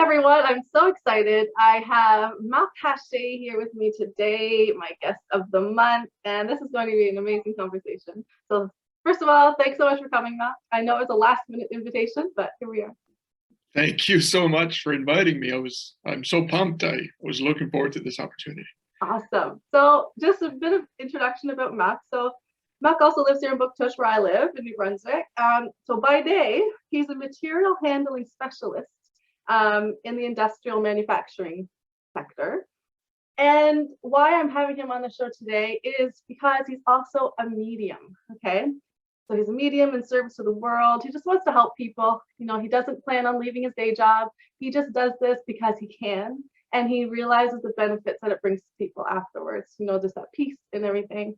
everyone. I'm so excited. I have Marc Haché here with me today, my guest of the month, and this is going to be an amazing conversation. So first of all, thanks so much for coming, Marc. I know it was a last minute invitation, but here we are. Thank you so much for inviting me. I'm so pumped. I was looking forward to this opportunity. Awesome. So just a bit of introduction about Marc. So Marc also lives here in Bouctouche, where I live in New Brunswick. So by day, he's a material handling specialist in the industrial manufacturing sector. And why I'm having him on the show today is because he's also a medium, okay? So he's a medium in service to the world. He just wants to help people. You know, he doesn't plan on leaving his day job. He just does this because he can. And he realizes the benefits that it brings to people afterwards, you know, just that peace and everything.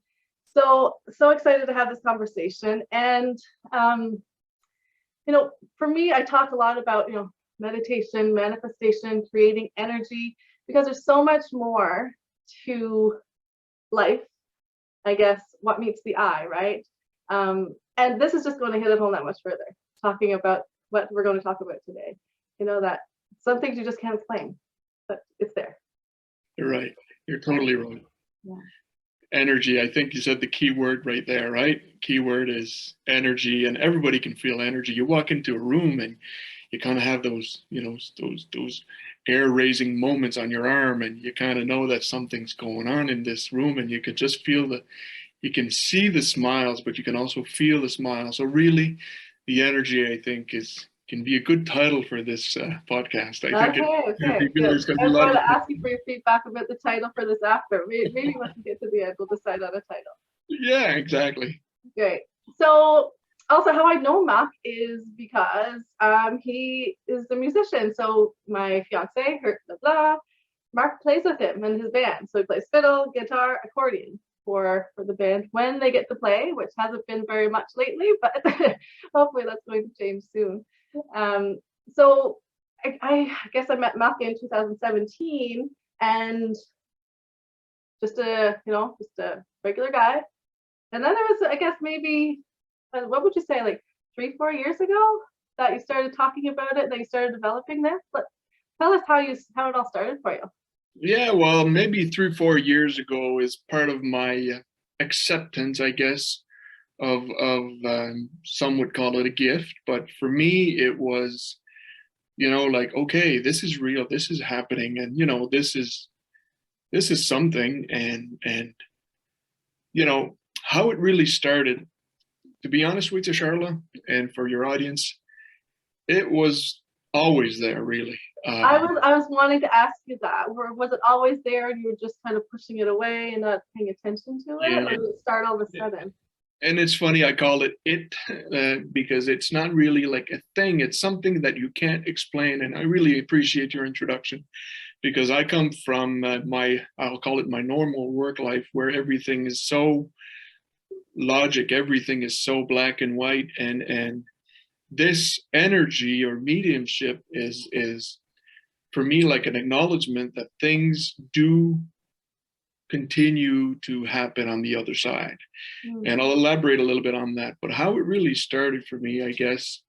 So excited to have this conversation. And, you know, for me, I talk a lot about, you know, meditation, manifestation, creating energy, because there's so much more to life, I guess, what meets the eye, right? And this is just going to hit it home that much further, talking about what we're going to talk about today. You know, that some things you just can't explain, but it's there. You're right. You're totally right. Yeah. Energy. I think you said the key word right there, right? Key word is energy, and everybody can feel energy. You walk into a room and you kind of have those, you know, those air-raising moments on your arm, and you kind of know that something's going on in this room, and you can just feel you can see the smiles, but you can also feel the smiles. So really, the energy, I think, can be a good title for this podcast. I think Okay. there's going to be I'm a lot going of to ask you for your feedback about the title for this after. Maybe once we get to the end, we'll decide on a title. Yeah, exactly. Great. So also how I know Marc is because he is a musician. So my fiance, Marc plays with him in his band. So he plays fiddle, guitar, accordion for the band when they get to play, which hasn't been very much lately, but hopefully that's going to change soon. So I guess I met Marc in 2017, and just a regular guy. And then there was, I guess, maybe, what would you say, like 3-4 years ago that you started talking about it, that you started developing this? But tell us how it all started for you. Yeah, well, maybe 3-4 years ago is part of my acceptance, I guess, of some would call it a gift, but for me it was, you know, like, okay, this is real, this is happening, and you know, this is something, and you know how it really started. To be honest with you, Sharla, and for your audience, it was always there, really. I was wanting to ask you that. Was it always there, and you were just kind of pushing it away and not paying attention to it, or did it start all of a sudden? And it's funny, I call it because it's not really like a thing. It's something that you can't explain. And I really appreciate your introduction, because I come from I'll call it my normal work life, where everything is so logic, everything is so black and white. And this energy or mediumship is for me like an acknowledgement that things do continue to happen on the other side. And I'll elaborate a little bit on that. But how it really started for me, I guess,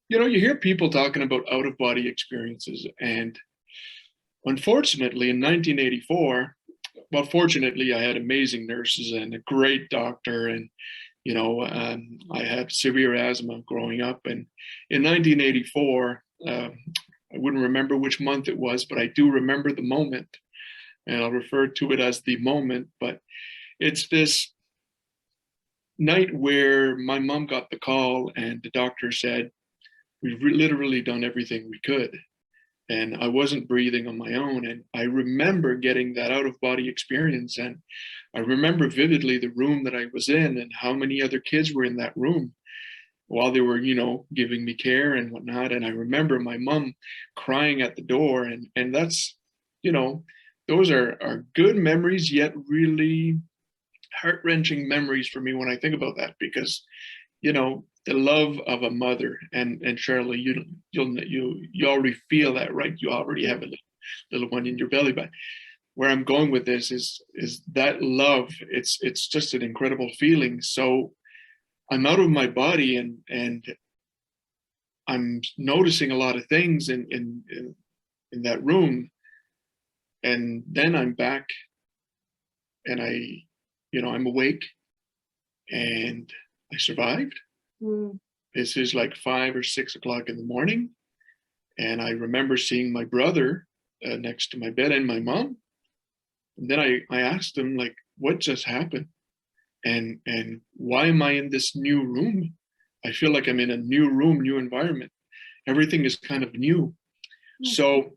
you know, you hear people talking about out-of-body experiences, and unfortunately in 1984, well, fortunately I had amazing nurses and a great doctor, and you know, I had severe asthma growing up, and in 1984, I wouldn't remember which month it was, but I do remember the moment, and I'll refer to it as the moment. But it's this night where my mom got the call, and the doctor said, we've literally done everything we could. And I wasn't breathing on my own. And I remember getting that out-of-body experience. And I remember vividly the room that I was in and how many other kids were in that room while they were, you know, giving me care and whatnot. And I remember my mom crying at the door. And that's, you know, those are good memories, yet really heart-wrenching memories for me when I think about that, because, you know, the love of a mother, and Sharla, you already feel that, right? You already have a little one in your belly. But where I'm going with this is that love. It's just an incredible feeling. So I'm out of my body, and I'm noticing a lot of things in that room. And then I'm back and I'm awake and I survived. Mm. This is like 5 or 6 o'clock in the morning. And I remember seeing my brother next to my bed and my mom. And then I asked them, like, what just happened? And why am I in this new room? I feel like I'm in a new room, new environment. Everything is kind of new. Mm. So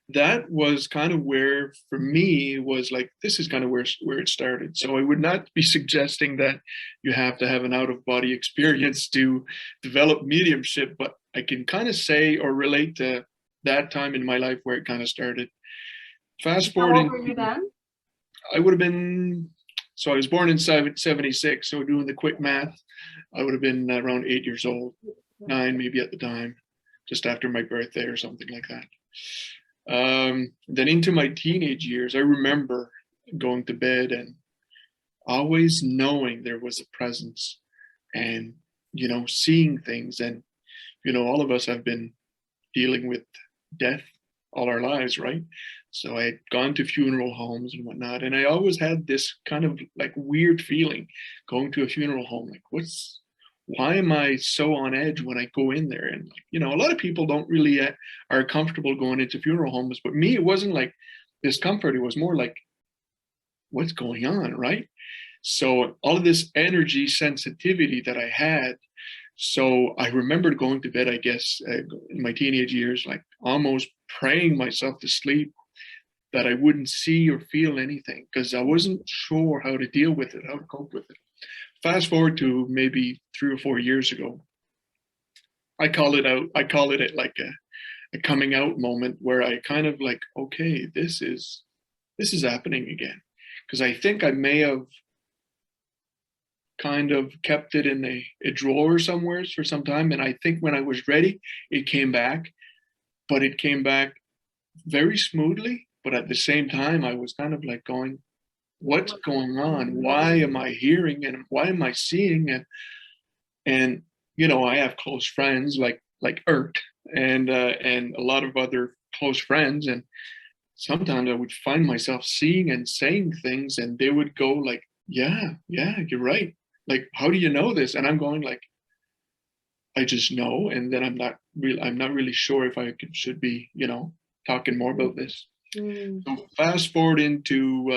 that was kind of where, for me, was like, this is kind of where it started. So I would not be suggesting that you have to have an out of body experience to develop mediumship, but I can kind of say or relate to that time in my life where it kind of started. Fast How forward old were into, you then? I would have been, so I was born in 76. So doing the quick math, I would have been around 8 years old, 9 maybe at the time, just after my birthday or something like that. Then into my teenage years, I remember going to bed and always knowing there was a presence and, seeing things. And, all of us have been dealing with death all our lives, right? So I had gone to funeral homes and whatnot. And I always had this kind of like weird feeling going to a funeral home. Like, why am I so on edge when I go in there? And a lot of people don't really are comfortable going into funeral homes, but me, it wasn't like discomfort. It was more like, what's going on, right? So all of this energy sensitivity that I had. So I remembered going to bed, I guess, in my teenage years, like almost praying myself to sleep that I wouldn't see or feel anything because I wasn't sure how to deal with it, how to cope with it. Fast forward to maybe 3 or 4 years ago, I call it out. I call it like a coming out moment where I kind of like, okay, this is happening again. Because I think I may have kind of kept it in a drawer somewhere for some time. And I think when I was ready, it came back, but it came back very smoothly. But at the same time, I was kind of like going, what's going on? Why am I hearing and why am I seeing? And I have close friends like Ert and a lot of other close friends. And sometimes I would find myself seeing and saying things, and they would go like, yeah, you're right. Like, how do you know this? And I'm going like, I just know. And then I'm not really sure if should be, talking more about this. Mm. So fast forward into,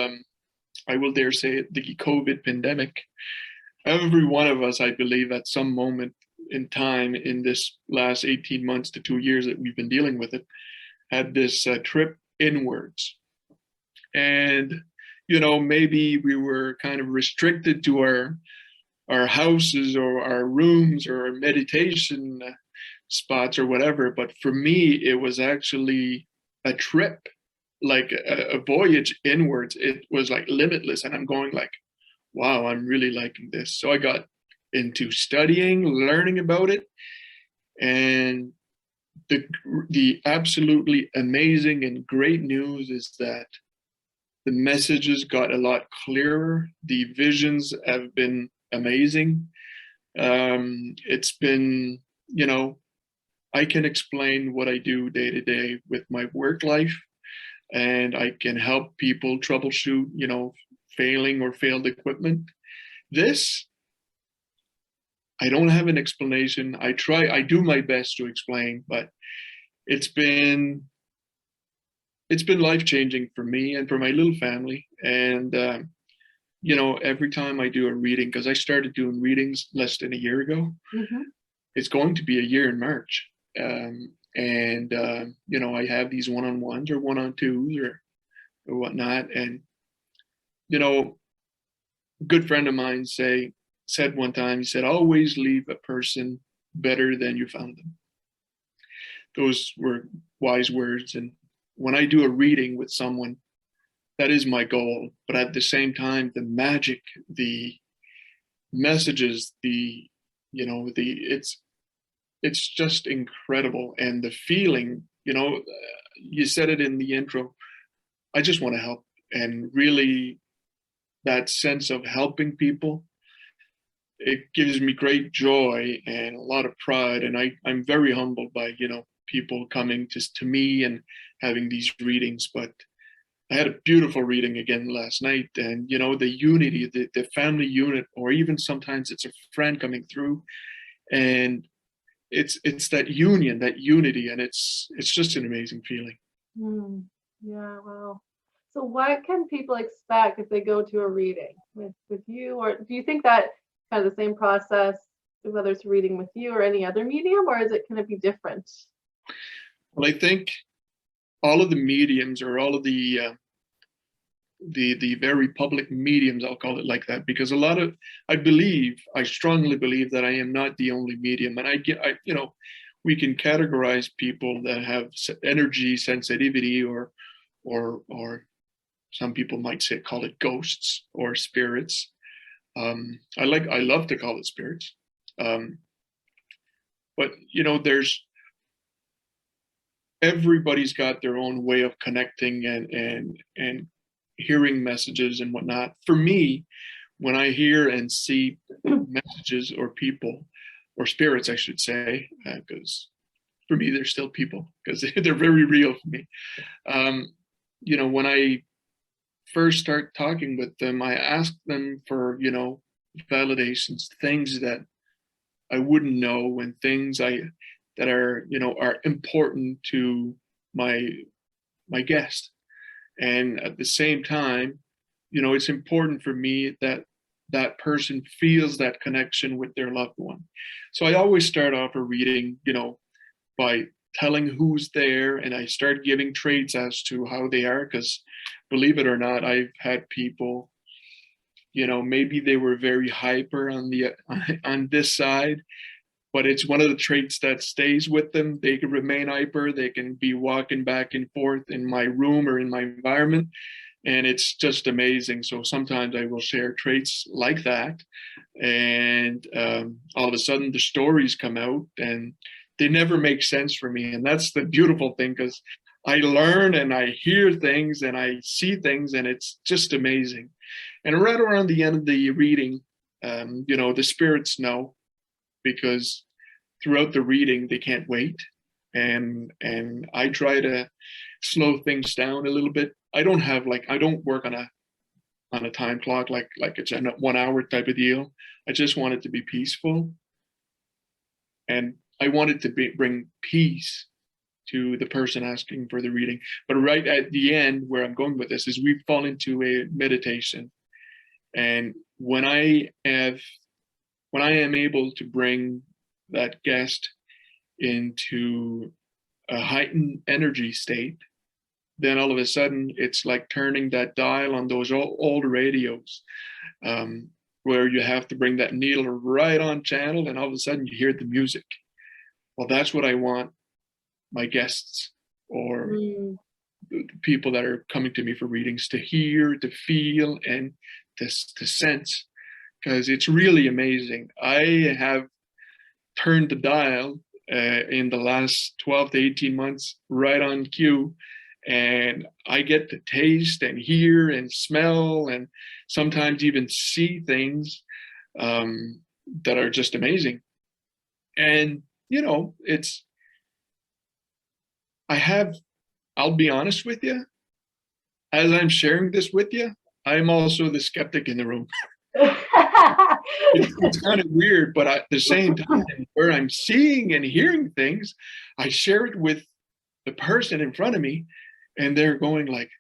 I will dare say it, the COVID pandemic. Every one of us, I believe, at some moment in time in this last 18 months to 2 years that we've been dealing with it, had this trip inwards. And, maybe we were kind of restricted to our houses or our rooms or our meditation spots or whatever. But for me, it was actually a trip, like a voyage inwards. It was like limitless. And I'm going like, wow, I'm really liking this. So I got into studying, learning about it. And the absolutely amazing and great news is that the messages got a lot clearer. The visions have been amazing. It's been, I can explain what I do day to day with my work life, and I can help people troubleshoot, failing or failed equipment. This, I don't have an explanation. I do my best to explain, but it's been life-changing for me and for my little family. And every time I do a reading, because I started doing readings less than a year ago, Mm-hmm. it's going to be a year in March. I have these one-on-ones or one-on-twos or whatnot. And, a good friend of mine said one time, he said, always leave a person better than you found them. Those were wise words. And when I do a reading with someone, that is my goal. But at the same time, the magic, the messages, it's just incredible. And the feeling, you said it in the intro, I just want to help. And really that sense of helping people, it gives me great joy and a lot of pride. And I'm very humbled by, people coming to me and having these readings. But I had a beautiful reading again last night, and the unity, the family unit, or even sometimes it's a friend coming through, and it's that union, that unity, and it's just an amazing feeling. Yeah, well, so what can people expect if they go to a reading with you, or do you think that kind of the same process, whether it's reading with you or any other medium, or is it going to be different? Well, I think all of the mediums, or all of the very public mediums, I'll call it like that, because I strongly believe that I am not the only medium, and we can categorize people that have energy sensitivity, or some people might call it ghosts or spirits. I love to call it spirits, but everybody's got their own way of connecting and hearing messages and whatnot. For me, when I hear and see messages or people, or spirits, I should say, because for me they're still people, because they're very real for me. When I first start talking with them, I ask them for validations, things that I wouldn't know, and things that are important to my guest. And at the same time, it's important for me that that person feels that connection with their loved one. So I always start off a reading, by telling who's there, and I start giving traits as to how they are, because believe it or not, I've had people, maybe they were very hyper on this side, but it's one of the traits that stays with them. They can remain hyper. They can be walking back and forth in my room or in my environment, and it's just amazing. So sometimes I will share traits like that, and all of a sudden the stories come out, and they never make sense for me. And that's the beautiful thing, because I learn and I hear things and I see things, and it's just amazing. And right around the end of the reading, the spirits know, because throughout the reading they can't wait, and I try to slow things down a little bit. I don't work on a time clock, like it's a 1 hour type of deal. I just want it to be peaceful, and I want it to bring peace to the person asking for the reading. But right at the end, where I'm going with this, is we fall into a meditation, and when I am able to bring that guest into a heightened energy state, then all of a sudden it's like turning that dial on those old radios, where you have to bring that needle right on channel, and all of a sudden you hear the music. Well, that's what I want my guests, or the people that are coming to me for readings, to hear, to feel, and to sense, because it's really amazing. I have turned the dial in the last 12 to 18 months right on cue, and I get to taste and hear and smell, and sometimes even see things that are just amazing. And I'll be honest with you, as I'm sharing this with you, I'm also the skeptic in the room. It's kind of weird, but at the same time, where I'm seeing and hearing things, I share it with the person in front of me, and they're going like,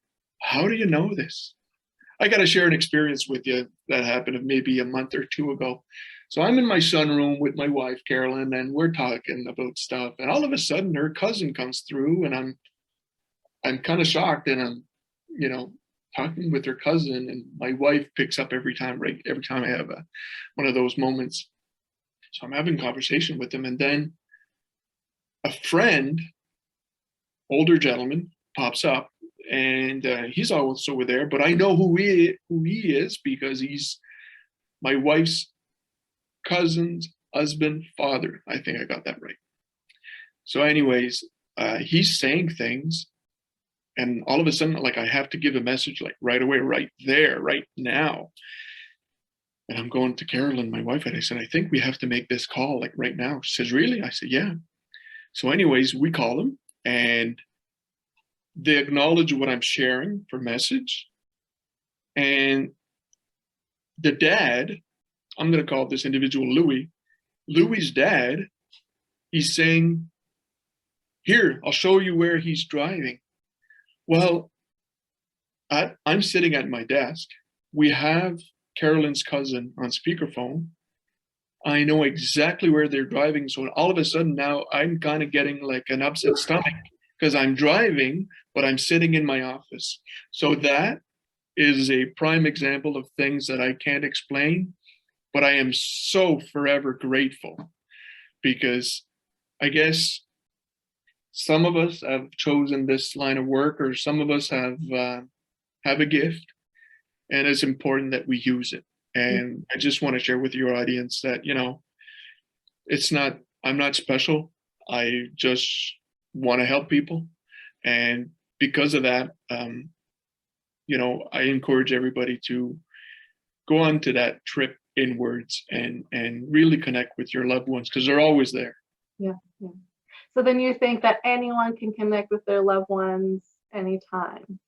how do you know this? I got to share an experience with you that happened maybe a month or two ago. So I'm in my sunroom with my wife, Carolyn, and we're talking about stuff. And all of a sudden her cousin comes through, and I'm kind of shocked, and I'm, talking with her cousin, and my wife picks up every time I have one of those moments. So I'm having a conversation with them, and then a friend, older gentleman, pops up, and he's also there, but I know who he is, because he's my wife's cousin's husband, father. I think I got that right. So anyways, he's saying things, and all of a sudden, like, I have to give a message, like, right away, right there, right now. And I'm going to Carolyn, my wife, and I said, I think we have to make this call like right now. She says, really? I said, yeah. So anyways, we call them and they acknowledge what I'm sharing for message. And the dad, I'm going to call this individual Louis. Louis's dad, he's saying, here, I'll show you where he's driving. Well, I'm sitting at my desk. We have Carolyn's cousin on speakerphone. I know exactly where they're driving. So all of a sudden now I'm kind of getting like an upset stomach because I'm driving, but I'm sitting in my office. So that is a prime example of things that I can't explain, but I am so forever grateful because I guess some of us have chosen this line of work, or some of us have a gift, and it's important that we use it. And I just want to share with your audience that, I'm not special. I just want to help people. And because of that, I encourage everybody to go on to that trip inwards and really connect with your loved ones because they're always there. Yeah, yeah. So then you think that anyone can connect with their loved ones anytime?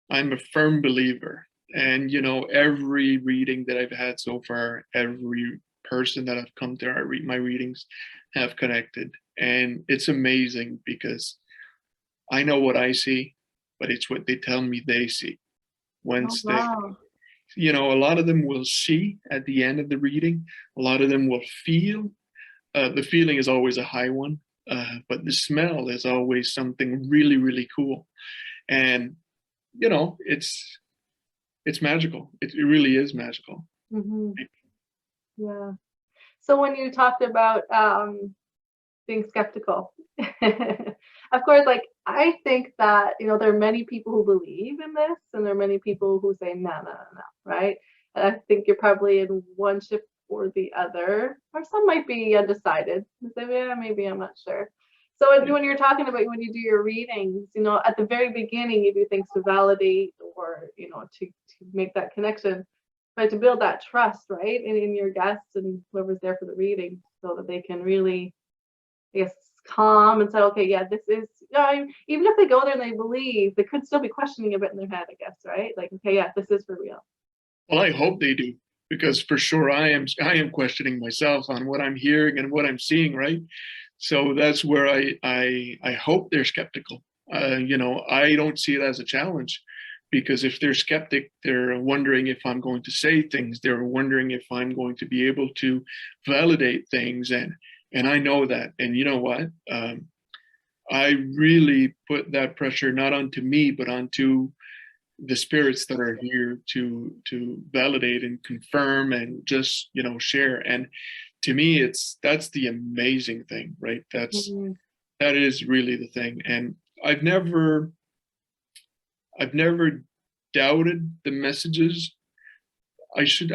I'm a firm believer. And, every reading that I've had so far, every person that I've come to my readings have connected. And it's amazing because I know what I see, but it's what they tell me they see. Once Oh, wow. a lot of them will see at the end of the reading, a lot of them will feel. The feeling is always a high one, but the smell is always something really, really cool. And, it's magical. It really is magical. Mm-hmm. Yeah. So when you talked about being skeptical, of course, like I think that there are many people who believe in this, and there are many people who say no, no, no, no, right? And I think you're probably in one ship or the other, or some might be undecided. They say, yeah, maybe I'm not sure. So when you're talking about when you do your readings, at the very beginning, you do things to validate or to make that connection, but to build that trust, right, in your guests and whoever's there for the reading, so that they can really, I guess, calm and say, okay, yeah, this is. Even if they go there and they believe, they could still be questioning a bit in their head, I guess, right? Like, okay, yeah, this is for real. Well, I hope they do, because for sure I am questioning myself on what I'm hearing and what I'm seeing, right? So that's where I hope they're skeptical. I don't see it as a challenge, because if they're skeptic, they're wondering if I'm going to say things. They're wondering if I'm going to be able to validate things, and I know that. And you know what? I really put that pressure not onto me, but onto the spirits that are here to validate and confirm and just share. And to me, that's the amazing thing, right? That is really the thing. And I've never doubted the messages. I should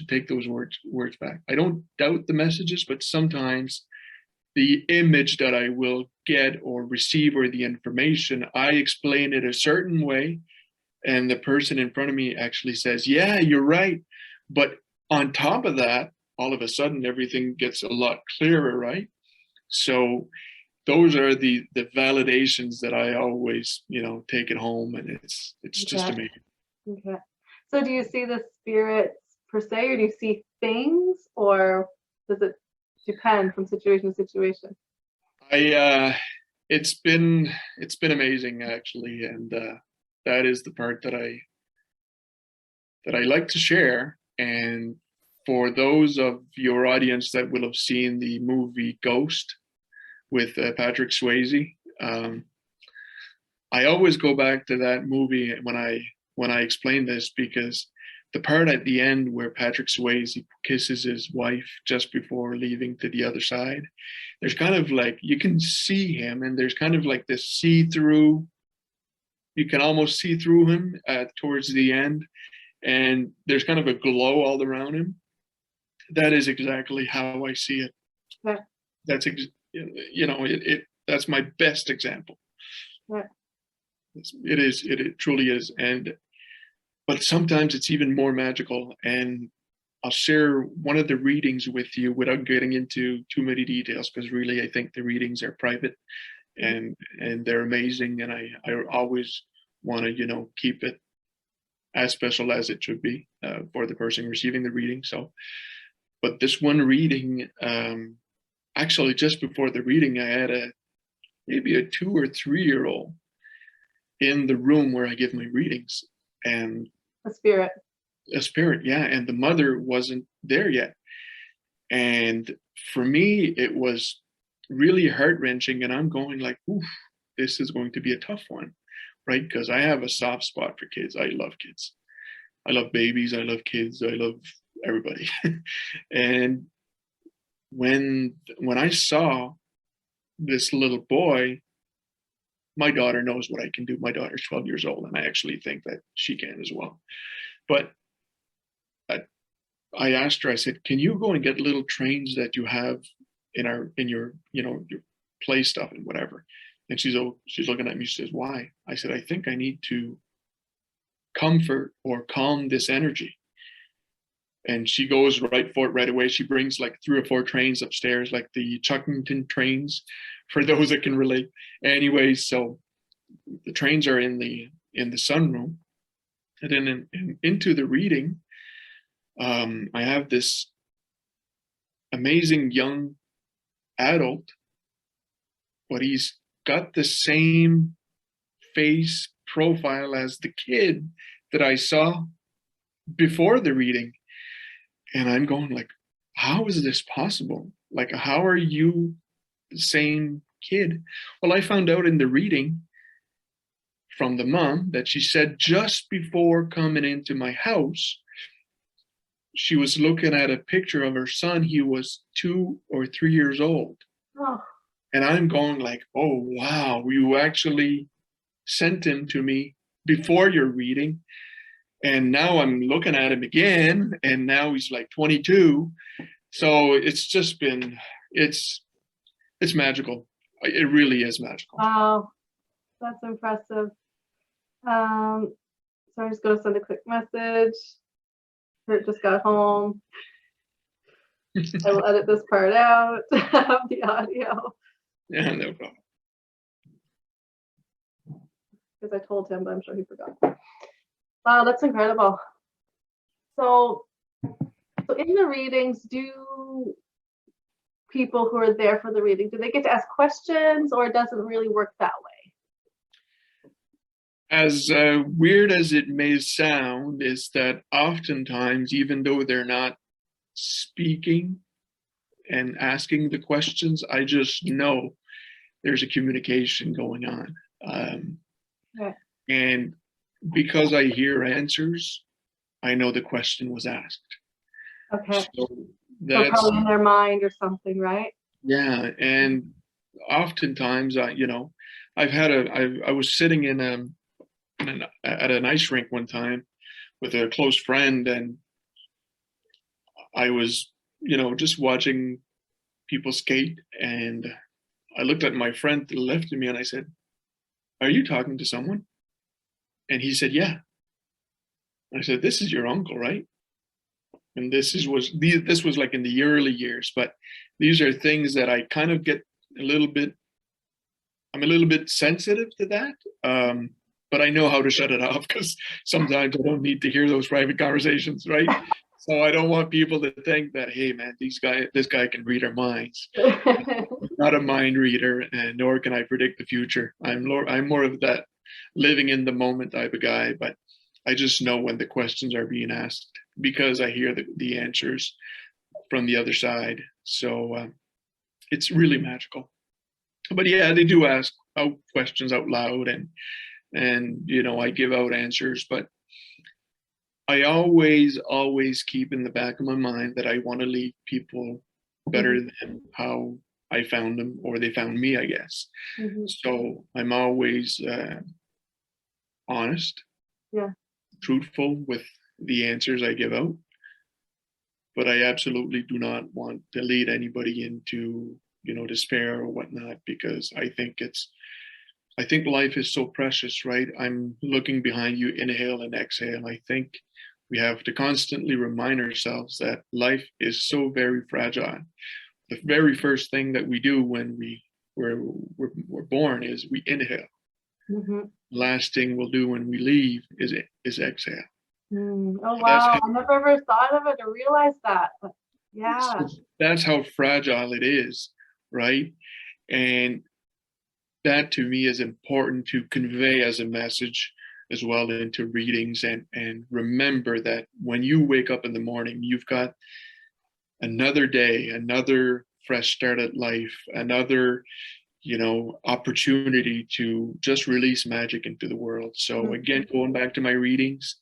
take those words back. I don't doubt the messages, but sometimes the image that I will get or receive, or the information, I explain it a certain way, and the person in front of me actually says, yeah, you're right. But on top of that, all of a sudden, everything gets a lot clearer, right? So those are the validations that I always, take it home, and it's just amazing. Okay. So do you see the spirits per se, or do you see things, or does it depend from situation to situation? It's been amazing, actually, and that is the part that I like to share. And for those of your audience that will have seen the movie Ghost with Patrick Swayze, I always go back to that movie when I explain this, because the part at the end where Patrick Swayze kisses his wife just before leaving to the other side, there's kind of like, you can see him, and there's kind of like this see-through, you can almost see through him towards the end, and there's kind of a glow all around him. That is exactly how I see it. Yeah. That's that's my best example. Yeah. It truly is. But sometimes it's even more magical. And I'll share one of the readings with you without getting into too many details, because really I think the readings are private and they're amazing, and I always want to, you know, keep it as special as it should be for the person receiving the reading. So, but this one reading, actually just before the reading, I had maybe a 2 or 3 year old in the room where I give my readings, and A spirit. a spirit, yeah, and the mother wasn't there yet. And for me, it was really heart-wrenching, and I'm going like, oof, this is going to be a tough one, right? Because I have a soft spot for kids. I love kids. I love babies. I love kids. I love everybody. And when I saw this little boy, my daughter knows what I can do. My daughter's 12 years old, and I actually think that she can as well. But I asked her, I said, can you go and get little trains that you have in your, you know, your play stuff and whatever? And she's looking at me, she says, why? I said, I think I need to comfort or calm this energy. And she goes right for it right away. She brings like 3 or 4 trains upstairs, like the Chuckington trains, for those that can relate. Anyway, so the trains are in the sunroom. And then into the reading, I have this amazing young adult, but he's got the same face profile as the kid that I saw before the reading. And I'm going like, how is this possible? Like, how are you the same kid? Well, I found out in the reading from the mom that she said just before coming into my house, she was looking at a picture of her son. He was 2 or 3 years old. Oh. And I'm going like, oh, wow, you actually sent him to me before your reading. And now I'm looking at him again, and now he's like 22. So it's just been, it's magical. It really is magical. Wow, that's impressive. So I'm just gonna send a quick message. Kurt just got home. I will edit this part out of the audio. Yeah, no problem. Because I told him, but I'm sure he forgot. Wow, that's incredible. So in the readings, do people who are there for the reading, do they get to ask questions, or it doesn't really work that way? As weird as it may sound, is that oftentimes, even though they're not speaking and asking the questions, I just know there's a communication going on. Okay. And because I hear answers, I know the question was asked. Okay. So So probably in their mind or something, right? Yeah, and oftentimes, you know, I was sitting at an ice rink one time with a close friend, and I was, you know, just watching people skate, and I looked at my friend to the left of me, and I said, "Are you talking to someone?" And he said, "Yeah." I said, "This is your uncle, right?" And this was like in the early years, but these are things that I kind of get a little bit. I'm a little bit sensitive to that, but I know how to shut it off, because sometimes I don't need to hear those private conversations, right? So I don't want people to think that, hey man, this guy can read our minds. I'm not a mind reader, and nor can I predict the future. I'm more of that living in the moment type of guy, but I just know when the questions are being asked because I hear the answers from the other side. So it's really magical. But yeah, they do ask out questions out loud, and you know, I give out answers, but I always keep in the back of my mind that I want to leave people better than how I found them, or they found me, I guess. So I'm always honest, truthful with the answers I give out, but I absolutely do not want to lead anybody into, you know, despair or whatnot, because I think life is so precious, right? I'm looking behind you, inhale and exhale. I think We have to constantly remind ourselves that life is so very fragile. The very first thing that we do when we're born is we inhale. Mm-hmm. Last thing we'll do when we leave is exhale. Oh, So that's wow. how, I never ever thought of it or realized that. But yeah. that's how fragile it is, right? And that to me is important to convey as a message as well into readings, and remember that when you wake up in the morning, you've got another day, another fresh start at life, another opportunity to just release magic into the world. So again, going back to my readings,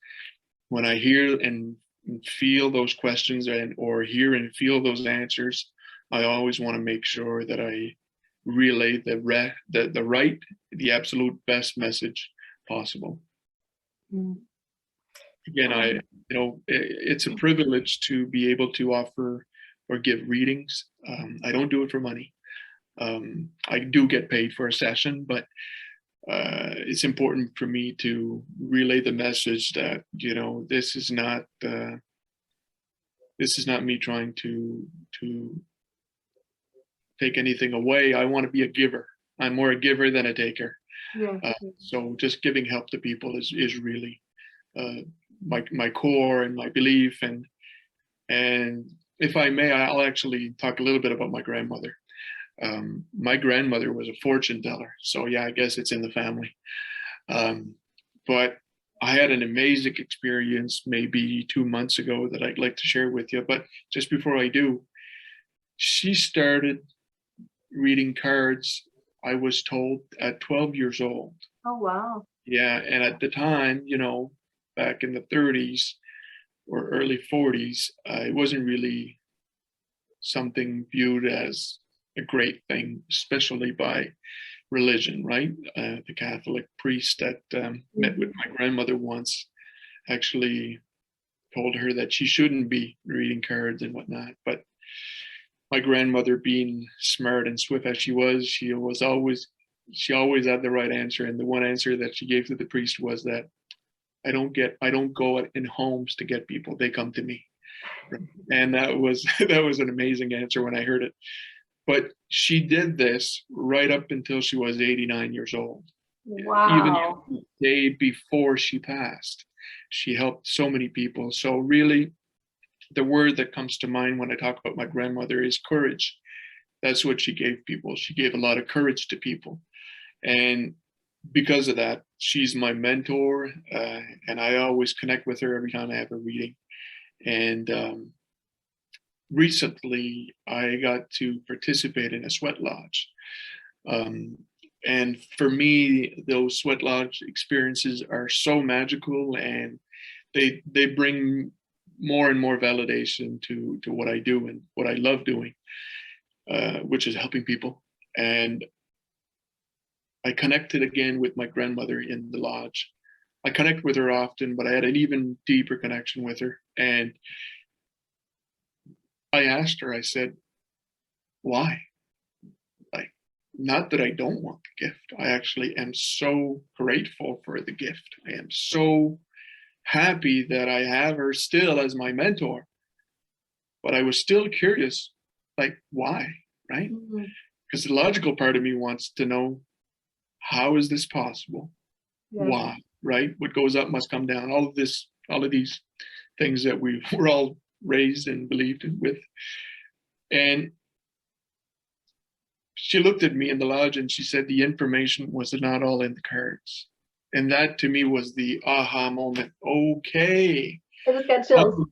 when I hear and feel those questions or hear and feel those answers, I always want to make sure that I relay the absolute best message possible. Again, it's a privilege to be able to offer or give readings. I don't do it for money. I do get paid for a session, but it's important for me to relay the message that this is not me trying to take anything away. I want to be a giver. I'm more a giver than a taker. Yeah. So just giving help to people is really my core and my belief. And if I may, I'll actually talk a little bit about my grandmother. My grandmother was a fortune teller, so yeah, I guess it's in the family. But I had an amazing experience maybe 2 months ago that I'd like to share with you. But just before I do, she started reading cards, I was told, at 12 years old. Oh, wow. Yeah, and at the time, back in the 30s or early 40s, it wasn't really something viewed as a great thing, especially by religion, right? The Catholic priest that met with my grandmother once actually told her that she shouldn't be reading cards and whatnot. But my grandmother, being smart and swift as she always had the right answer. And the one answer that she gave to the priest was that I don't go in homes to get people, they come to me. And that was an amazing answer when I heard it. But she did this right up until she was 89 years old. Wow. Even the day before she passed, she helped so many people. So really, the word that comes to mind when I talk about my grandmother is courage. That's what she gave people. She gave a lot of courage to people. And because of that, she's my mentor. And I always connect with her every time I have a reading. And recently, I got to participate in a sweat lodge. And for me, those sweat lodge experiences are so magical, and they bring more and more validation to what I do and what I love doing, which is helping people. And I connected again with my grandmother in the lodge. I connect with her often, but I had an even deeper connection with her. And I asked her, I said, why? Like, not that I don't want the gift. I actually am so grateful for the gift. I am so happy that I have her still as my mentor. But I was still curious, like, why, right? Because the logical part of me wants to know, how is this possible? Yeah. Why, right? What goes up must come down. All of these things that we're all raised and believed with. And she looked at me in the lodge and she said the information was not all in the cards. And that to me was the aha moment. Okay. I just got chills.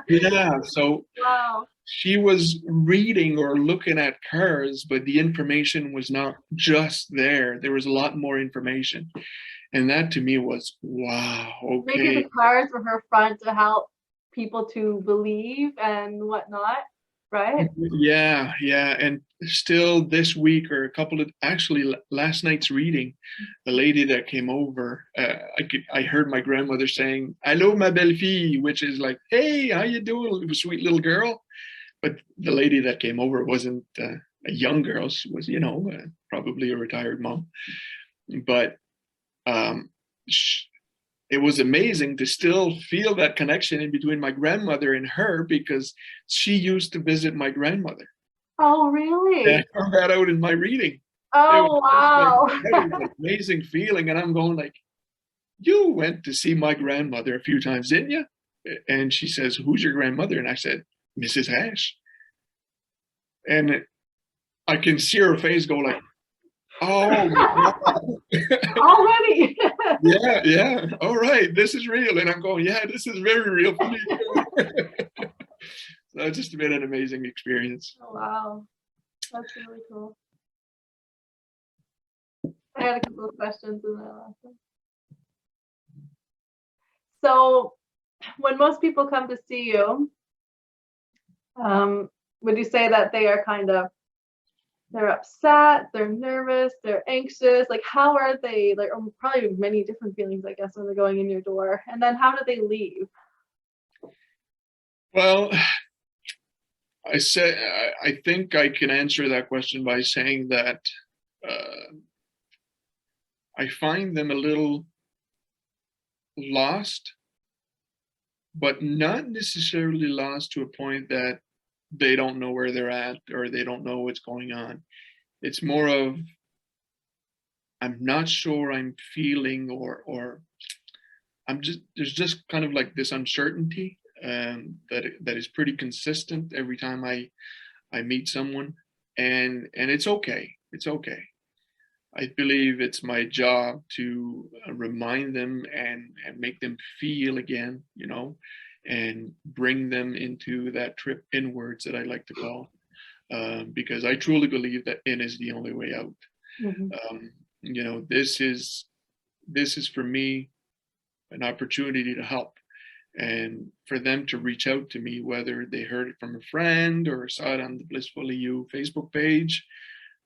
Yeah. So wow. She was reading or looking at cards, but the information was not just there. There was a lot more information. And that to me was, wow, okay. Maybe the cards were her front to help people to believe and whatnot, right? Yeah. And still this week, or actually last night's reading, the lady that came over, I heard my grandmother saying, "Allô, ma belle-fille," which is like, "Hey, how you doing, sweet little girl?" But the lady that came over wasn't a young girl. She was, probably a retired mom. But it was amazing to still feel that connection in between my grandmother and her, because she used to visit my grandmother. Oh, And I really? found that out in my reading. It was Oh, just like, wow. that was an amazing feeling. And I'm going like, you went to see my grandmother a few times, didn't you? And she says, who's your grandmother? And I said, Mrs. Hash. And I can see her face go like, oh my God. Already. Yeah, yeah. All right, this is real. And I'm going, yeah, this is very real for me too. So it's just been an amazing experience. Oh, wow. That's really cool. I had a couple of questions in that last one. So when most people come to see you, would you say that they are kind of, they're upset, they're nervous, they're anxious? Like, how are they, like, probably many different feelings, I guess, when they're going in your door. And then how do they leave? Well, I think I can answer that question by saying that I find them a little lost, but not necessarily lost to a point that they don't know where they're at or they don't know what's going on. It's more of, I'm not sure I'm feeling, or I'm just, there's just kind of like this uncertainty that is pretty consistent every time I meet someone, and it's okay. It's okay. I believe it's my job to remind them and make them feel again, and bring them into that trip inwards that I like to call, because I truly believe that in is the only way out. Mhm. This is for me an opportunity to help, and for them to reach out to me, whether they heard it from a friend or saw it on the Blissfully You Facebook page,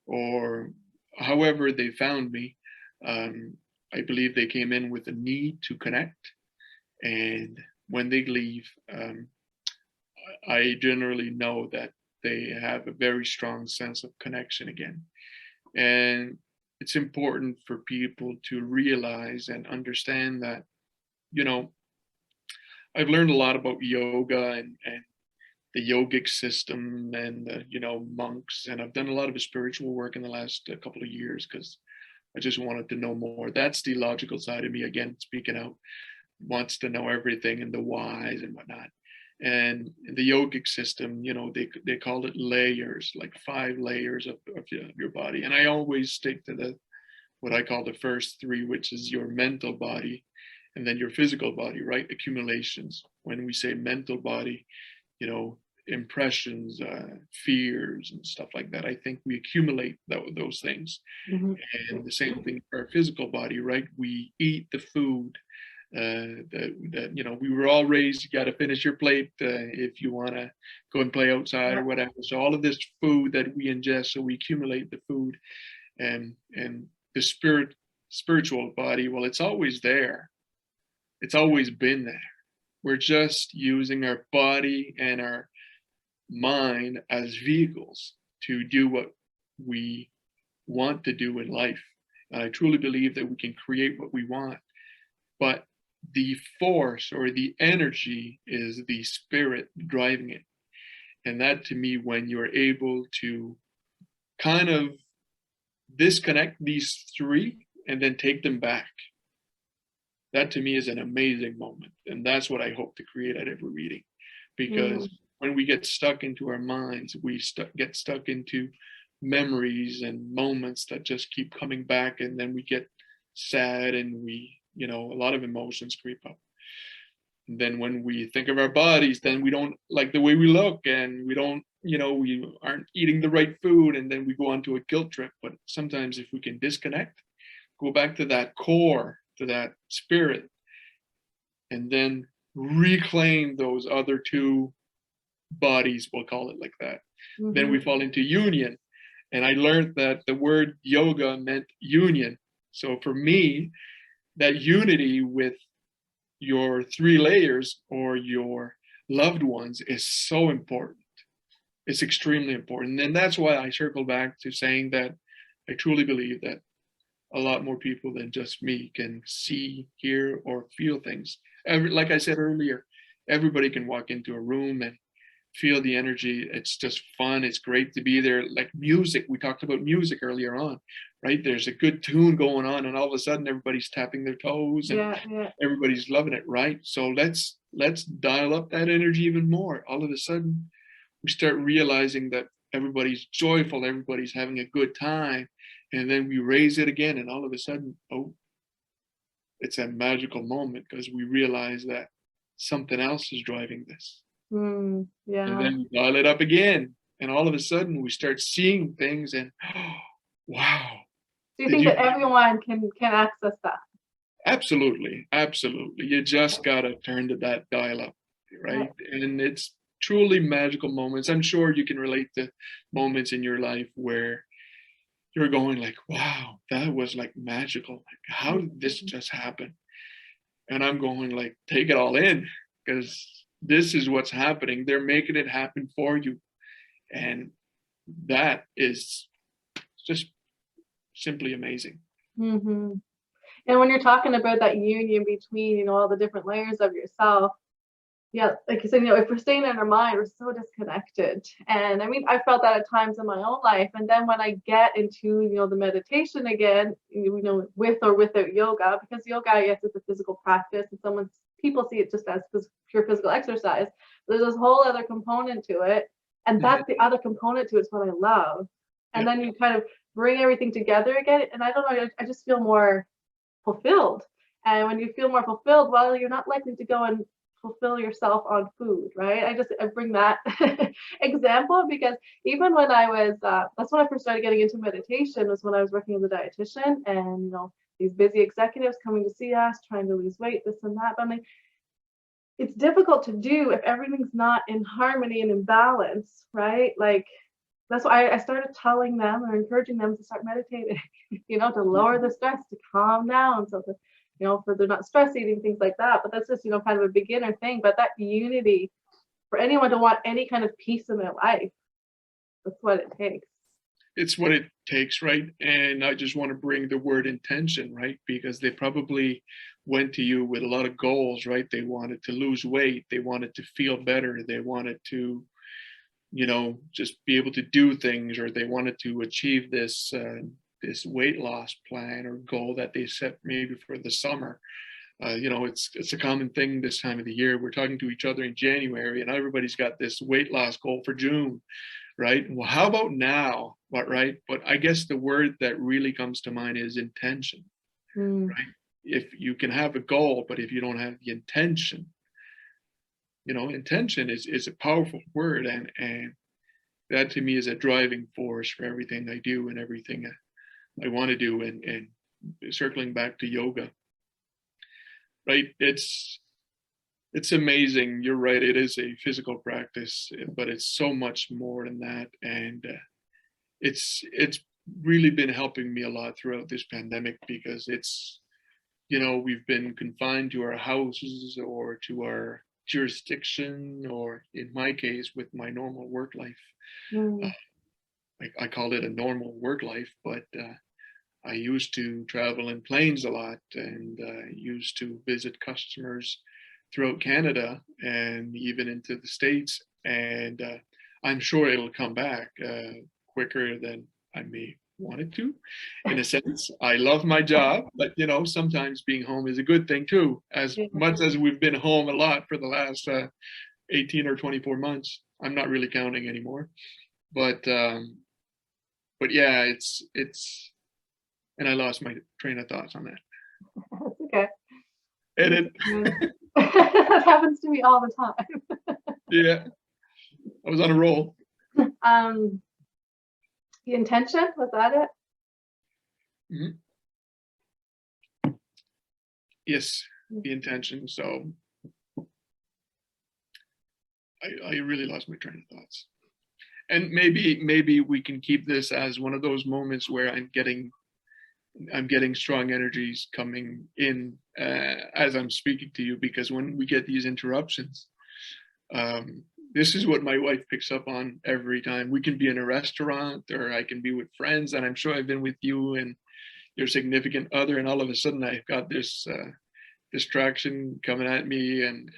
or however they found me. I believe they came in with a need to connect, and when they leave, I generally know that they have a very strong sense of connection again. And it's important for people to realize and understand that, you know, I've learned a lot about yoga and the yogic system and monks, and I've done a lot of spiritual work in the last couple of years because I just wanted to know more. That's the logical side of me again, speaking out, wants to know everything and the whys and whatnot. And in the yogic system, they call it layers, like 5 layers of your body. And I always stick to the what I call the first 3, which is your mental body and then your physical body, right? Accumulations. When we say mental body, impressions, fears, and stuff like that. I think we accumulate those things. Mhm. And the same thing for our physical body, right? We eat the food that we were all raised. You got to finish your plate if you want to go and play outside or whatever. So all of this food that we ingest, so we accumulate the food, and the spiritual body. Well, it's always there. It's always been there. We're just using our body and our mind as vehicles to do what we want to do in life. And I truly believe that we can create what we want, but the force or the energy is the spirit driving it. And that, to me, when you're able to kind of disconnect these 3 and then take them back, that to me is an amazing moment. And that's what I hope to create at every reading, because when we get stuck into our minds, we get stuck into memories and moments that just keep coming back, and then we get sad, and a lot of emotions creep up. And then when we think of our bodies, then we don't like the way we look, and we don't, we aren't eating the right food, and then we go on to a guilt trip. But sometimes if we can disconnect, go back to that core, to that spirit, and then reclaim those other 2 bodies, we'll call it like that, then we fall into union. And I learned that the word yoga meant union. So for me, that unity with your 3 layers or your loved ones is so important. It's extremely important. And that's why I circle back to saying that I truly believe that a lot more people than just me can see, hear, or feel things. Like I said earlier, everybody can walk into a room and feel the energy. It's just fun. It's great to be there. Like music, we talked about music earlier on, right? There's a good tune going on, and all of a sudden everybody's tapping their toes and Yeah. everybody's loving it, right? So let's dial up that energy even more. All of a sudden, we start realizing that everybody's joyful, everybody's having a good time, and then we raise it again, and all of a sudden, oh, it's a magical moment because we realize that something else is driving this. And Yeah. then we dial it up again, and all of a sudden we start seeing things and wow, Do you did think you that everyone can access that? absolutely you just gotta turn to that dial up, right? And it's truly magical moments. I'm sure you can relate to moments in your life where you're going like, wow, that was like magical, like how did this just happen? And I'm going like, take it all in, because this is what's happening. They're making it happen for you. And that is just simply amazing. Mm-hmm. And when you're talking about that union between, all the different layers of yourself, yeah, like you said, if we're staying in our mind, we're so disconnected. And I mean, I felt that at times in my own life. And then when I get into, the meditation again, with or without yoga, because yoga, yes, it's a physical practice, and people see it just as pure physical exercise. There's this whole other component to it. And Mhm. that's the other component to it is what I love. And Yeah. then you kind of bring everything together again. And I don't know, I just feel more fulfilled. And when you feel more fulfilled, well, you're not likely to go and fulfill yourself on food, right? I bring that example because even when I was, that's when I first started getting into meditation, was when I was working as a dietitian, and these busy executives coming to see us, trying to lose weight, this and that. But I'm like, it's difficult to do if everything's not in harmony and in balance, right? Like that's why I started telling them or encouraging them to start meditating, to lower the stress, to calm down, so that, for they're not stress eating, things like that. But that's just, kind of a beginner thing. But that unity for anyone to want any kind of peace in their life, that's what it takes. It's what it takes, right? And I just want to bring the word intention, right? Because they probably went to you with a lot of goals, right? They wanted to lose weight, they wanted to feel better, they wanted to, just be able to do things, or they wanted to achieve this weight loss plan or goal that they set maybe for the summer. It's a common thing this time of the year. We're talking to each other in January, and everybody's got this weight loss goal for June, right? Well, how about now? But right, but I guess the word that really comes to mind is intention, Mm. right? If you can have a goal, but if you don't have the intention, intention is a powerful word, and that to me is a driving force for everything I do and everything I want to do. And circling back to yoga, right? It's amazing. You're right. It is a physical practice, but it's so much more than that. And it's really been helping me a lot throughout this pandemic, because we've been confined to our houses or to our jurisdiction, or in my case, with my normal work life. Mm. I call it a normal work life, but I used to travel in planes a lot, and used to visit customers throughout Canada and even into the States. And I'm sure it'll come back quicker than I may want it to. In a sense, I love my job, but sometimes being home is a good thing too. As Yeah. much as we've been home a lot for the last 18 or 24 months, I'm not really counting anymore. But yeah, it's and I lost my train of thoughts on that. That's okay. Edit. That happens to me all the time. Yeah, I was on a roll. Um, the intention, was that it? Mhm. Yes, the intention. So I really lost my train of thoughts. And maybe we can keep this as one of those moments where I'm getting strong energies coming in as I'm speaking to you, because when we get these interruptions, this is what my wife picks up on every time. We can be in a restaurant, or I can be with friends, and I'm sure I've been with you, and your significant other, and all of a sudden I've got this distraction coming at me, and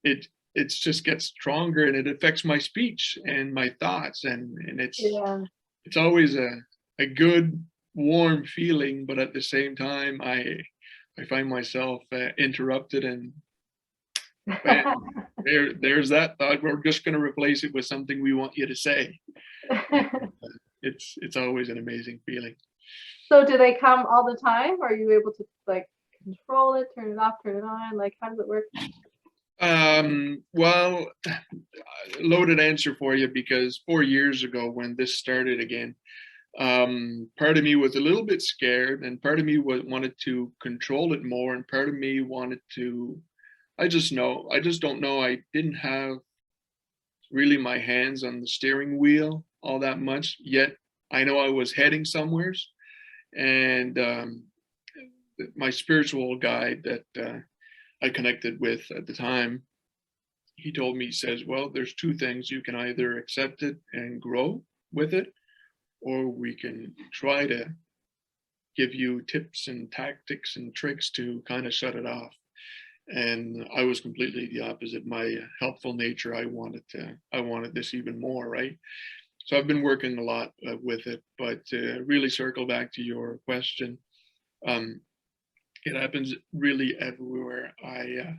it just gets stronger, and it affects my speech and my thoughts, and Yeah. it's always a good warm feeling, but at the same time I find myself interrupted, and bam, there's that thought. We're just going to replace it with something we want you to say. It's always an amazing feeling. So do they come all the time? Are you able to like control it, turn it off, turn it on? Like, how does it work? Well, loaded answer for you, because 4 years ago when this started again, part of me was a little bit scared, and part of me wanted to control it more, and part of me wanted to, I just don't know, I didn't have really my hands on the steering wheel all that much yet. I know I was heading somewheres, and my spiritual guide that I connected with at the time, he told me, he says, well, there's two things: you can either accept it and grow with it, or we can try to give you tips and tactics and tricks to kind of shut it off. And I was completely the opposite. My helpful nature, I wanted this even more, right? So I've been working a lot with it, but really circle back to your question. It happens really everywhere. I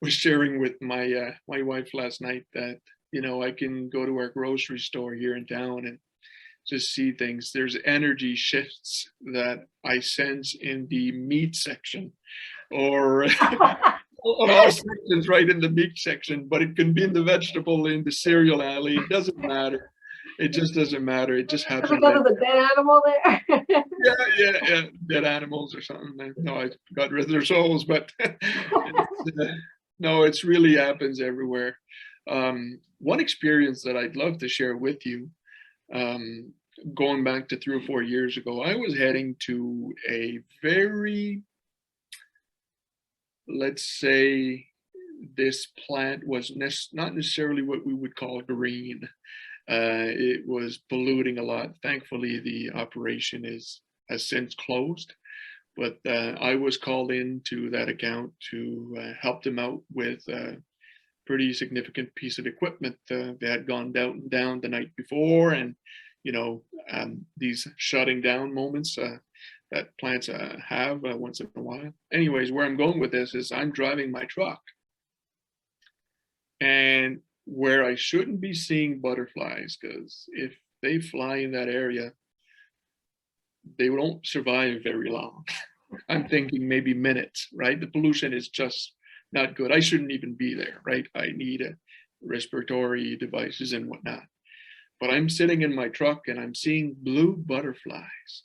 was sharing with my my wife last night that, you know, I can go to our grocery store here in town and just see things. There's energy shifts that I sense in the meat section, or on all sections, right in the meat section, but it can be in the vegetable, in the cereal alley. It doesn't matter. It just doesn't matter. It just happens. Because of the dead animal there? Yeah. Dead animals or something. No, I got rid of their souls, but no, it's really happens everywhere. One experience that I'd love to share with you, going back to 3 or 4 years ago, I was heading to a very, let's say, this plant was not necessarily what we would call green. It was polluting a lot. Thankfully, the operation has since closed, but I was called into that account to help them out with a pretty significant piece of equipment. They had gone down the night before, and you know, these shutting down moments that plants have once in a while. Anyways, where I'm going with this is I'm driving my truck, and where I shouldn't be seeing butterflies, because if they fly in that area, they won't survive very long. I'm thinking maybe minutes, right? The pollution is just not good. I shouldn't even be there, right? I need respiratory devices and whatnot. But I'm sitting in my truck and I'm seeing blue butterflies.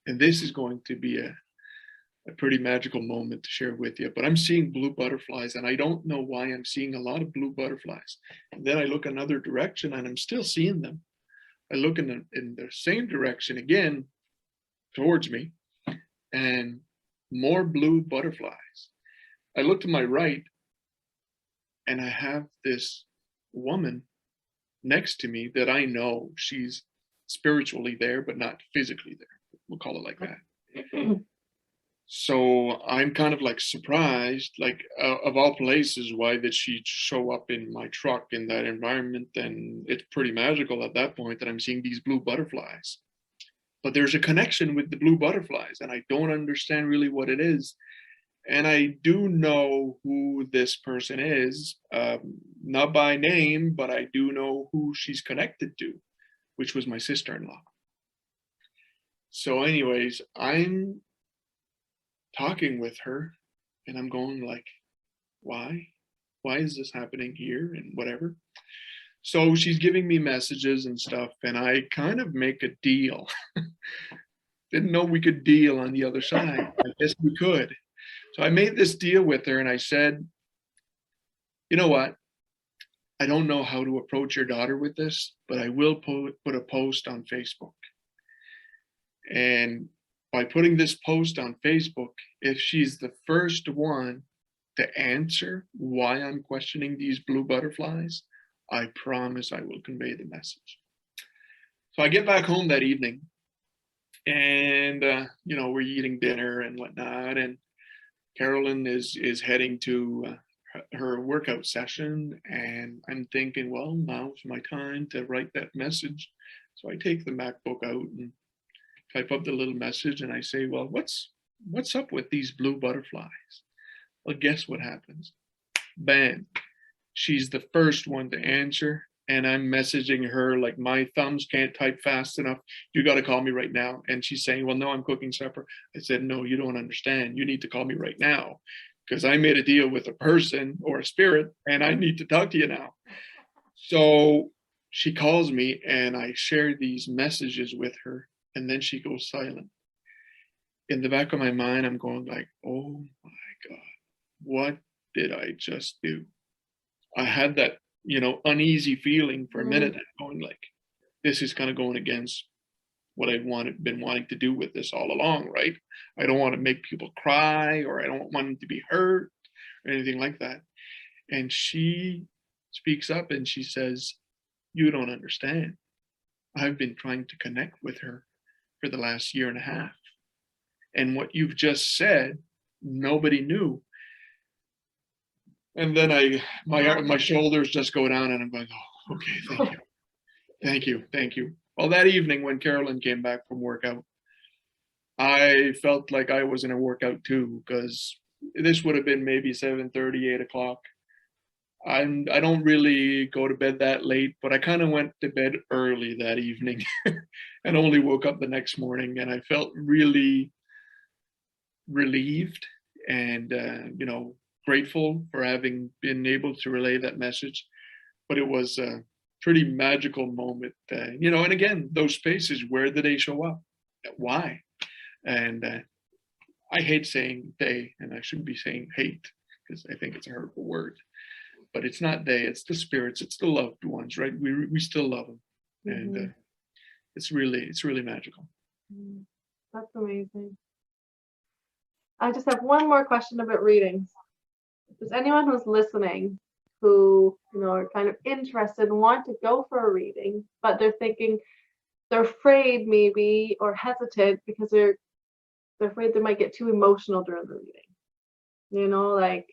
And this is going to be a pretty magical moment to share with you. But I'm seeing blue butterflies, and I don't know why I'm seeing a lot of blue butterflies. And then I look another direction and I'm still seeing them. I look in the same direction again towards me, and more blue butterflies. I look to my right, and I have this woman next to me that I know she's spiritually there, but not physically there. We'll call it like that. So I'm kind of like surprised, like of all places, why did she show up in my truck in that environment? And it's pretty magical at that point that I'm seeing these blue butterflies. But there's a connection with the blue butterflies, and I don't understand really what it is. And I do know who this person is, not by name, but I do know who she's connected to, which was my sister-in-law. So anyways, I'm talking with her, and I'm going like, why is this happening here, and whatever. So she's giving me messages and stuff, and I kind of make a deal. Didn't know we could deal on the other side. I guess we could. So I made this deal with her, and I said, you know what, I don't know how to approach your daughter with this, but I will put a post on Facebook. And by putting this post on Facebook, if she's the first one to answer why I'm questioning these blue butterflies, I promise I will convey the message. So I get back home that evening, And you know, we're eating dinner and whatnot, and Carolyn is heading to her workout session, and I'm thinking, well, now's my time to write that message. So I take the MacBook out and type up the little message, and I say, well, what's up with these blue butterflies? Well, guess what happens? Bam. She's the first one to answer, and I'm messaging her like my thumbs can't type fast enough. You got to call me right now. And she's saying, well, no, I'm cooking supper. I said, no, you don't understand. You need to call me right now because I made a deal with a person or a spirit, and I need to talk to you now. So she calls me, and I share these messages with her, and then she goes silent. In the back of my mind, I'm going like, oh my God, what did I just do? I had that, you know, uneasy feeling for a minute, going like, this is kind of going against what I've been wanting to do with this all along, right? I don't want to make people cry, or I don't want them to be hurt or anything like that. And she speaks up and she says, you don't understand. I've been trying to connect with her for the last year and a half. And what you've just said, nobody knew. And then my shoulders just go down, and I'm going, oh, okay, thank you. Well, that evening when Carolyn came back from workout, I felt like I was in a workout too, because this would have been maybe 7:30, 8 o'clock. I don't really go to bed that late, but I kind of went to bed early that evening and only woke up the next morning, and I felt really relieved and you know, grateful for having been able to relay that message. But it was a pretty magical moment, you know. And again, those spaces, where do they show up? Why? And I hate saying they, and I shouldn't be saying hate because I think it's a hurtful word. But it's not they; it's the spirits, it's the loved ones, right? We still love them, and it's really magical. That's amazing. I just have one more question about readings. If there's anyone who's listening who, you know, are kind of interested and want to go for a reading, but they're thinking, they're afraid maybe, or hesitant because they're afraid they might get too emotional during the reading. You know, like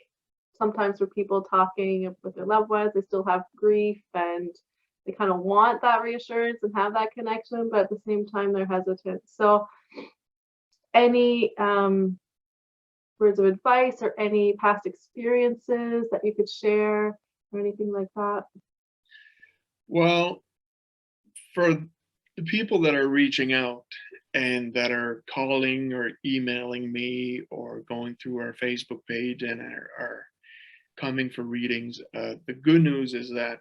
sometimes for people talking with their loved ones, they still have grief and they kind of want that reassurance and have that connection, but at the same time they're hesitant. So any words of advice or any past experiences that you could share or anything like that? Well, for the people that are reaching out and that are calling or emailing me or going through our Facebook page and are coming for readings, the good news is that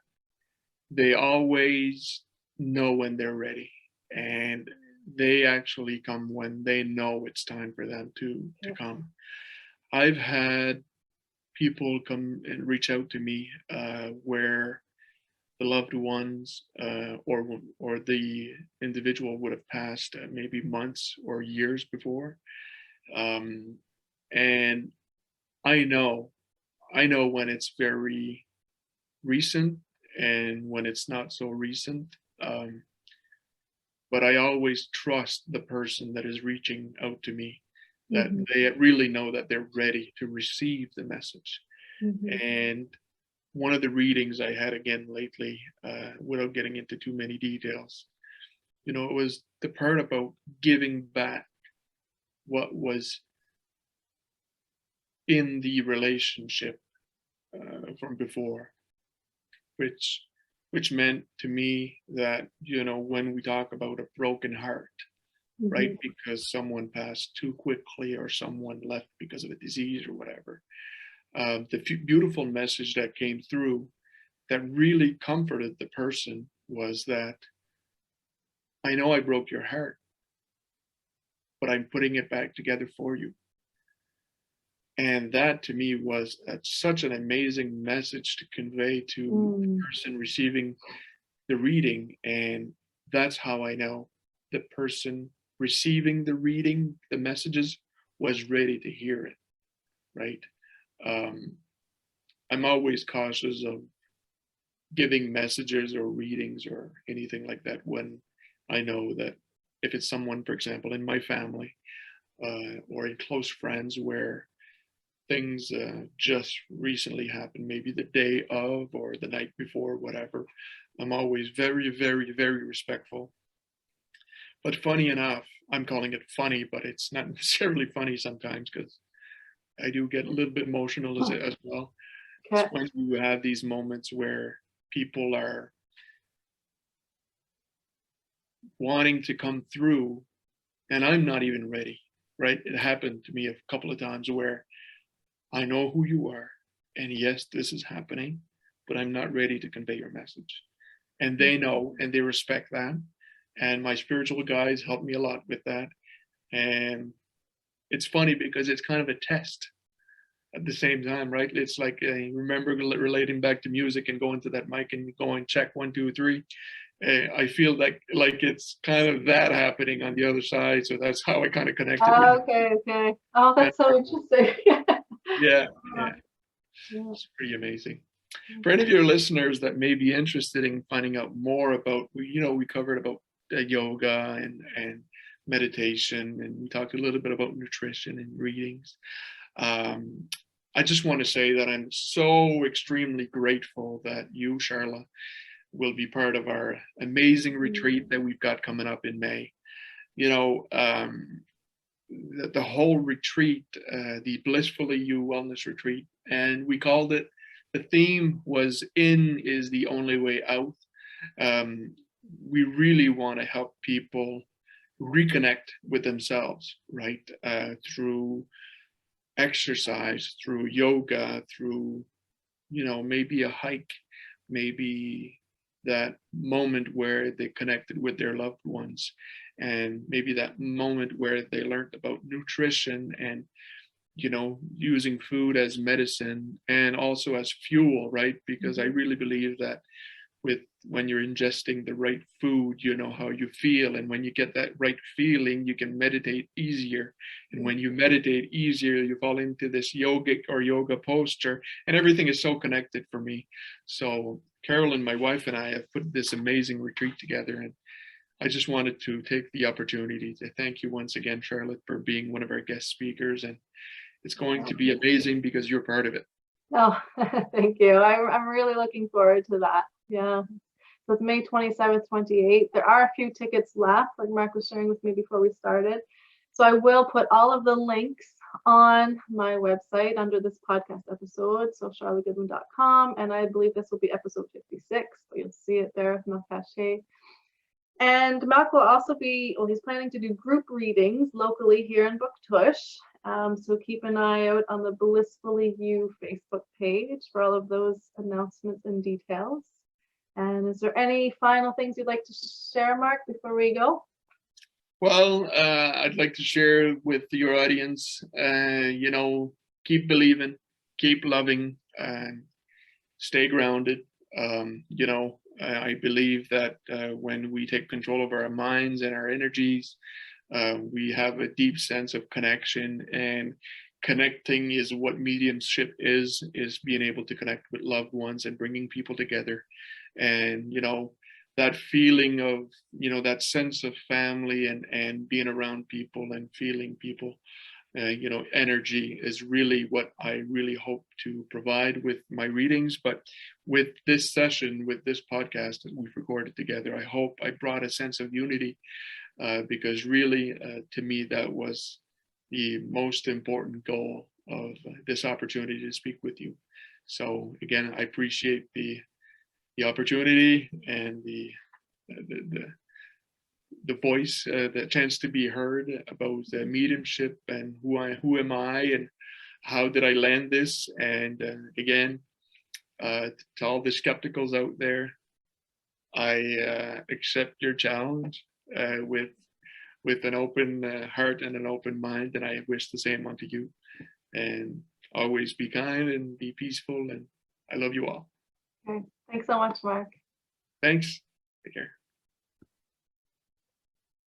they always know when they're ready, and they actually come when they know it's time for them to come. I've had people come and reach out to me where the loved ones or the individual would have passed maybe months or years before, and I know when it's very recent and when it's not so recent. But I always trust the person that is reaching out to me, that they really know that they're ready to receive the message. And one of the readings I had again lately, without getting into too many details, you know, it was the part about giving back what was in the relationship from before, which meant to me that, you know, when we talk about a broken heart, right, because someone passed too quickly or someone left because of a disease or whatever, the beautiful message that came through that really comforted the person was that, I know I broke your heart, but I'm putting it back together for you. And that to me was such an amazing message to convey to the person receiving the reading. And that's how I know the person receiving the reading, the messages, was ready to hear it, right? I'm always cautious of giving messages or readings or anything like that when I know that if it's someone, for example, in my family or in close friends where things just recently happened, maybe the day of or the night before, whatever, I'm always very, very, very respectful. But funny enough, I'm calling it funny, but it's not necessarily funny sometimes because I do get a little bit emotional as well. It's Okay. when you have these moments where people are wanting to come through and I'm not even ready, right? It happened to me a couple of times where I know who you are, and yes, this is happening, but I'm not ready to convey your message. And they know and they respect that. And my spiritual guides help me a lot with that. And it's funny because it's kind of a test at the same time, right? It's like remember relating back to music and going to that mic and going check 1, 2, 3. I feel like it's kind of that happening on the other side. So that's how I kind of connected with it. Okay, okay. Oh, And, that's so interesting. yeah, yeah, Yeah. it's pretty amazing. For any of your listeners that may be interested in finding out more about, we covered about yoga and meditation, and we talked a little bit about nutrition and readings. Um, I just want to say that I'm so extremely grateful that you, Sharla, will be part of our amazing retreat that we've got coming up in May. You know, the whole retreat, the Blissfully You Wellness Retreat, and we called it, the theme was "In is the only way out." We really want to help people reconnect with themselves, right? Through exercise, through yoga, through, maybe a hike, maybe that moment where they connected with their loved ones, and maybe that moment where they learned about nutrition and using food as medicine and also as fuel, right? Because I really believe that when you're ingesting the right food, you know how you feel, and when you get that right feeling, you can meditate easier, and when you meditate easier, you fall into this yogic or yoga posture, and everything is so connected for me. So Carolyn, my wife, and I have put this amazing retreat together, and I just wanted to take the opportunity to thank you once again, Charlotte, for being one of our guest speakers, and it's going to be amazing because you're part of it. Oh, thank you. I'm really looking forward to that. Yeah. So it's May 27th, 28th. There are a few tickets left, like Marc was sharing with me before we started. So I will put all of the links on my website under this podcast episode, so sharlagoodman.com. And I believe this will be episode 56. So you'll see it there with Marc Haché. And Marc will also he's planning to do group readings locally here in Buktush. So keep an eye out on the Blissfully You Facebook page for all of those announcements and details. And is there any final things you'd like to share, Marc, before we go? Well, I'd like to share with your audience, keep believing, keep loving, stay grounded. I believe that when we take control of our minds and our energies, we have a deep sense of connection, and connecting is what mediumship is being able to connect with loved ones and bringing people together. And that feeling of that sense of family and being around people and feeling people, energy is really what I really hope to provide with my readings. But with this session, with this podcast that we've recorded together, I hope I brought a sense of unity, because really, to me, that was the most important goal of this opportunity to speak with you. So again, I appreciate the opportunity and the voice, the chance to be heard about mediumship and who am I and how did I land this. And again, to all the skepticals out there, I accept your challenge with an open heart and an open mind, and I wish the same unto you. And always be kind and be peaceful, and I love you all. Okay. Thanks so much, Marc. Thanks. Take care.